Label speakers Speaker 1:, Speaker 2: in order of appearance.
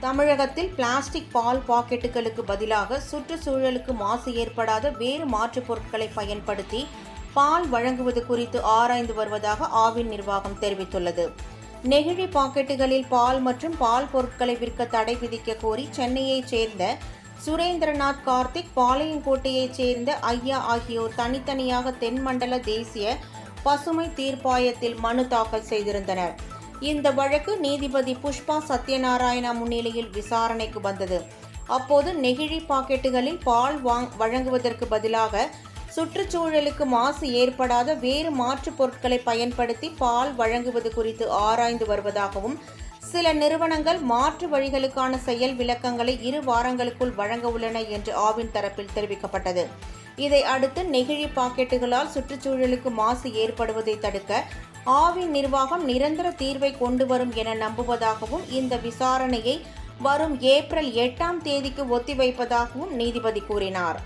Speaker 1: தமிழகத்தில் பிளாஸ்டிக் பால் பாக்கெட்டுகளுக்கு பதிலாக சுற்றுச்சூழலுக்கு மாசு ஏற்படாத வேறு மாற்றுப் பொருட்களை பயன்படுத்தி பால் வழங்குவது குறித்து ஆராய்ந்து வருவதாக ஆவின் நிர்வாகம் தெரிவித்துள்ளது. நெகிழி பாக்கெட்டுகளில் பால் மற்றும் பால் பொருட்களை விற்க தடை விதிக்க கோரி சென்னையைச் சேர்ந்த சுரேந்திரநாத் கார்த்திக், பாளையங்கோட்டையைச் சேர்ந்த ஐயா ஆகியோர் தனித்தனியாக தென்மண்டல தேசிய பசுமை தீர்ப்பாயத்தில் மனு தாக்கல் செய்திருந்தனர். இந்த வழக்கு நீதிபதி புஷ்பா சத்யநாராயணா முன்னிலையில் விசாரணைக்கு வந்தது. அப்போது நெகிழி பாக்கெட்டுகளில் பால் வழங்குவதற்கு பதிலாக சுற்றுச்சூழலுக்கு மாசு ஏற்படாத வேறு மாற்றுப் பொருட்களை பயன்படுத்தி பால் வழங்குவது குறித்து ஆராய்ந்து வருவதாகவும், சில நிறுவனங்கள் மாற்று வழிகளுக்கான செயல் விளக்கங்களை 2 வாரங்களுக்குள் வழங்க உள்ளன என்று ஆவின் தரப்பில் தெரிவிக்கப்பட்டது. இதை அடுத்து நெகிழி பாக்கெட்டுகளால் சுற்றுச்சூழலுக்கு மாசு ஏற்படுவதை தடுக்க ஆவின் நிர்வாகம் நிரந்தர தீர்வை கொண்டு வரும் என நம்புவதாகவும், இந்த விசாரணையை வரும் ஏப்ரல் 8ஆம் தேதிக்கு ஒத்திவைப்பதாகவும் நீதிபதி கூறினார்.